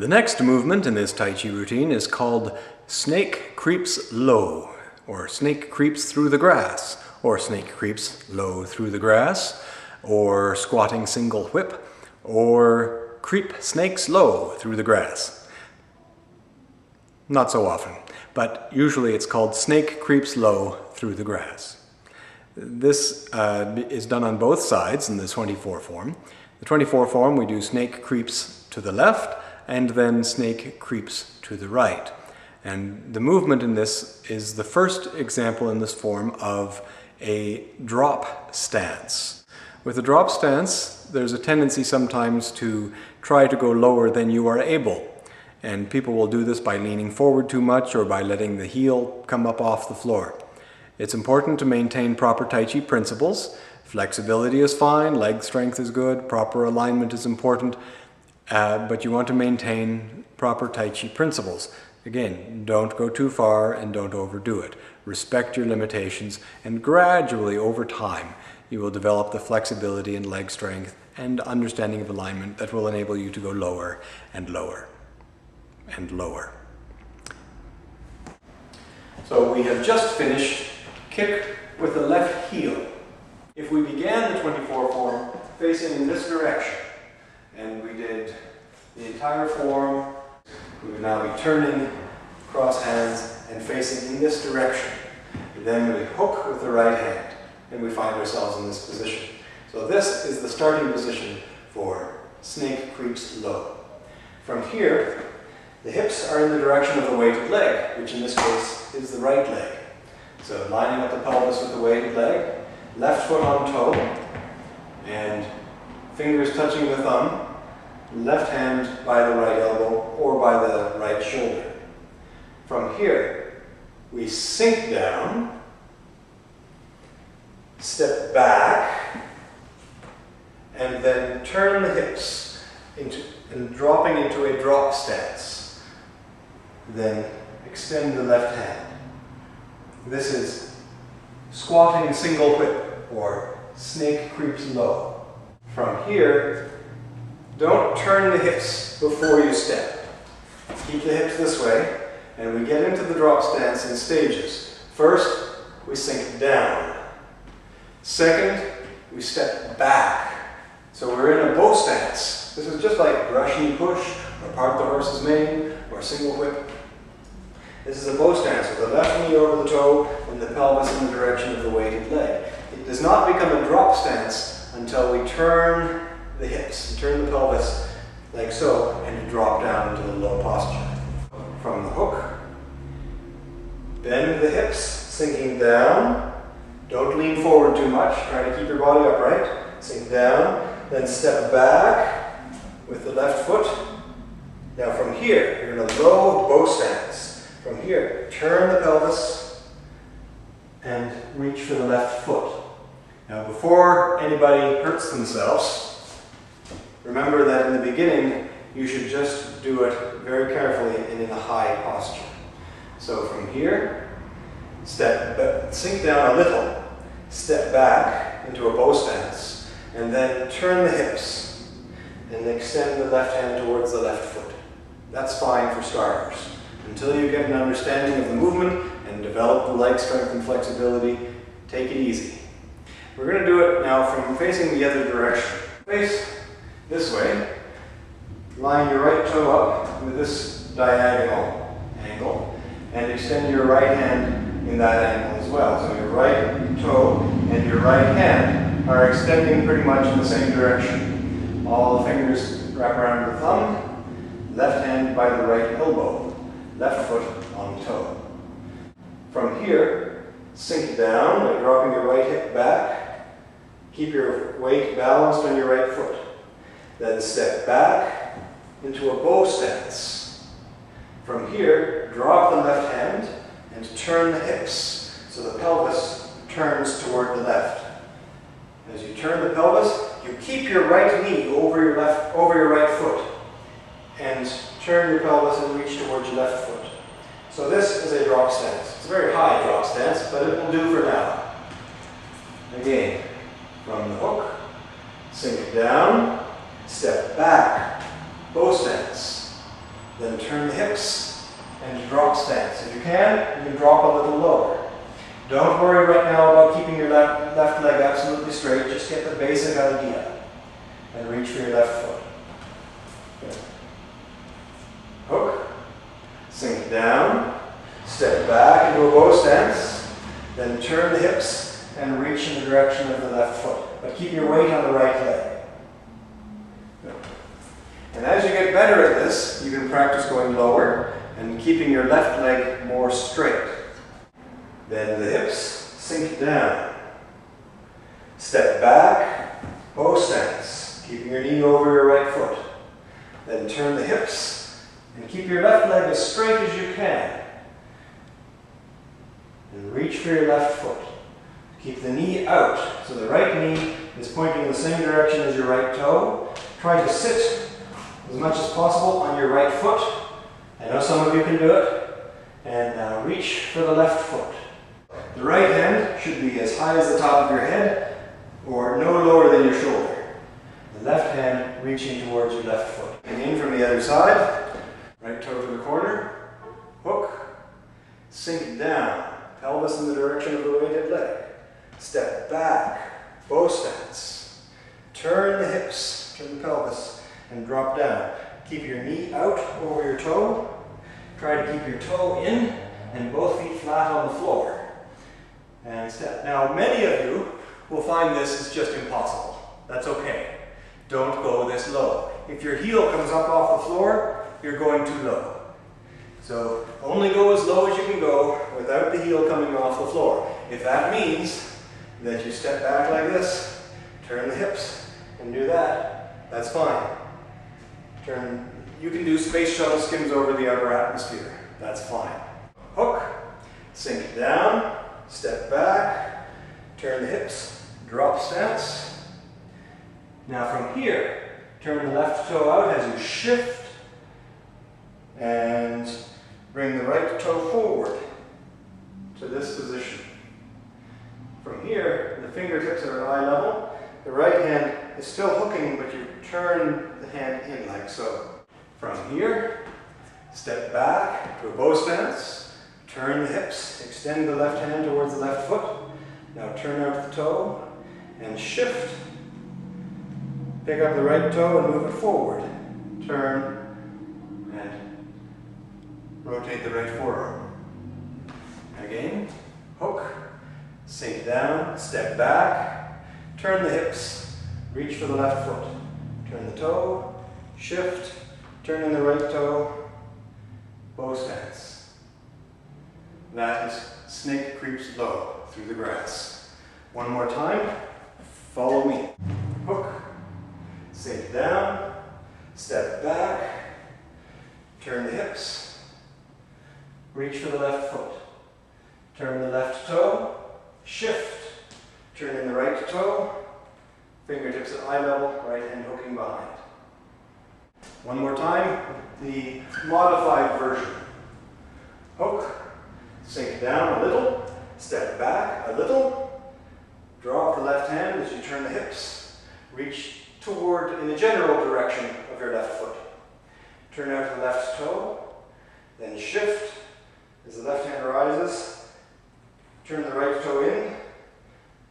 The next movement in this Tai Chi routine is called snake creeps low, or snake creeps through the grass, or snake creeps low through the grass, or squatting single whip, or creep snakes low through the grass. Not so often, but usually it's called snake creeps low through the grass. This is done on both sides in the 24 form. The 24 form we do snake creeps to the left and then snake creeps to the right. And the movement in this is the first example in this form of a drop stance. With a drop stance, there's a tendency sometimes to try to go lower than you are able. And people will do this by leaning forward too much or by letting the heel come up off the floor. It's important to maintain proper Tai Chi principles. Flexibility is fine, leg strength is good, proper alignment is important, but you want to maintain proper Tai Chi principles. Again, don't go too far and don't overdo it. Respect your limitations, and gradually over time you will develop the flexibility and leg strength and understanding of alignment that will enable you to go lower and lower and lower. So we have just finished kick with the left heel. If we began the 24 form facing in this direction, and we did the entire form, we would now be turning cross hands and facing in this direction. Then we hook with the right hand, and we find ourselves in this position. So this is the starting position for snake creeps low. From here, the hips are in the direction of the weighted leg, which in this case is the right leg. So lining up the pelvis with the weighted leg, left foot on toe, and fingers touching the thumb, left hand by the right elbow or by the right shoulder. From here, we sink down, step back, and then turn the hips and dropping into a drop stance. Then extend the left hand. This is squatting single whip, or snake creeps low. From here, don't turn the hips before you step. Keep the hips this way, and we get into the drop stance in stages. First, we sink down. Second, we step back. So we're in a bow stance. This is just like brush knee push, or part the horse's mane, or single whip. This is a bow stance with the left knee over the toe and the pelvis in the direction of the weighted leg. It does not become a drop stance until we turn the hips, turn the pelvis like so, and you drop down into the low posture. From the hook, bend the hips, sinking down. Don't lean forward too much, try to keep your body upright. Sink down, then step back with the left foot. Now from here, you're in a low bow stance. From here, turn the pelvis and reach for the left foot. Now before anybody hurts themselves, remember that in the beginning, you should just do it very carefully and in a high posture. So from here, sink down a little, step back into a bow stance, and then turn the hips and extend the left hand towards the left foot. That's fine for starters. Until you get an understanding of the movement and develop the leg strength and flexibility, take it easy. We're going to do it now from facing the other direction. Face this way. Line your right toe up with this diagonal angle and extend your right hand in that angle as well. So your right toe and your right hand are extending pretty much in the same direction. All the fingers wrap around the thumb, left hand by the right elbow. Left foot on toe. From here, sink down by dropping your right hip back. Keep your weight balanced on your right foot. Then step back into a bow stance. From here, drop the left hand and turn the hips so the pelvis turns toward the left. As you turn the pelvis, you keep your right knee over your right foot and turn your pelvis and reach towards your left foot. So this is a drop stance. It's a very high drop stance, but it will do for now. Again, from the hook, sink down, step back, bow stance. Then turn the hips and drop stance. If you can drop a little lower. Don't worry right now about keeping your left leg absolutely straight. Just get the basic idea. And reach for your left foot. Good. Hook. Sink down. Step back into a bow stance. Then turn the hips and reach in the direction of the left foot. But keep your weight on the right leg. Good. And as you get better at this, you can practice going lower and keeping your left leg more straight. Bend the hips, sink down. Step back, bow stance, keeping your knee over your right foot. Then turn the hips and keep your left leg as straight as you can. And reach for your left foot. Keep the knee out, so the right knee is pointing in the same direction as your right toe. Try to sit as much as possible on your right foot. I know some of you can do it. And now reach for the left foot. The right hand should be as high as the top of your head or no lower than your shoulder. The left hand reaching towards your left foot. And in from the other side. Right toe to the corner. Hook. Sink down. Pelvis in the direction of the weighted leg. Step back. Bow stance. Turn the hips. Turn the pelvis. And drop down. Keep your knee out over your toe. Try to keep your toe in and both feet flat on the floor. And step. Now many of you will find this is just impossible. That's okay. Don't go this low. If your heel comes up off the floor, you're going too low. So only go as low as you can go without the heel coming off the floor. If that means that you step back like this, turn the hips and do that, that's fine. You can do space shuttle skims over the outer atmosphere. That's fine. Hook, sink down, step back, turn the hips, drop stance. Now from here, turn the left toe out as you shift and bring the right toe forward to this position. From here, the fingertips are at eye level. The right hand is still hooking, but you turn the hand in like so. From here, step back to a bow stance, turn the hips, extend the left hand towards the left foot. Now turn out the toe and shift. Pick up the right toe and move it forward. Turn and rotate the right forearm. Again, hook, sink down, step back, turn the hips, reach for the left foot. Turn the toe, shift, turn in the right toe, bow stance. That is snake creeps low through the grass. One more time, follow me. Hook, sink down, step back, turn the hips, reach for the left foot. Turn the left toe, shift, turn in the right toe, fingertips at eye level, right hand hooking behind. One more time, the modified version. Hook, sink down a little, step back a little, draw up the left hand as you turn the hips, reach toward in the general direction of your left foot. Turn out the left toe, then shift as the left hand rises, turn the right toe in,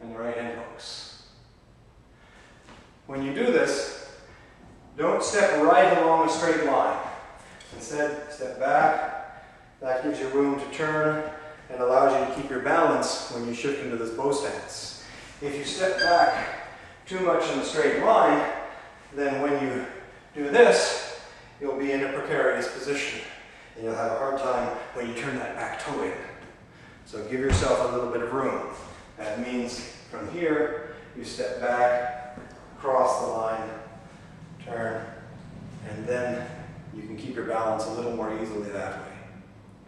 and the right hand hooks. When you do this, don't step right along a straight line. Instead, step back. That gives you room to turn and allows you to keep your balance when you shift into this bow stance. If you step back too much in a straight line, then when you do this, you'll be in a precarious position. And you'll have a hard time when you turn that back toe in. So give yourself a little bit of room. That means from here, you step back, cross the line, turn, and then you can keep your balance a little more easily that way.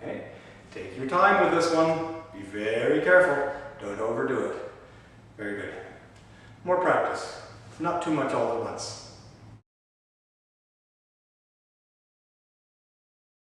Okay? Take your time with this one. Be very careful. Don't overdo it. Very good. More practice. Not too much all at once.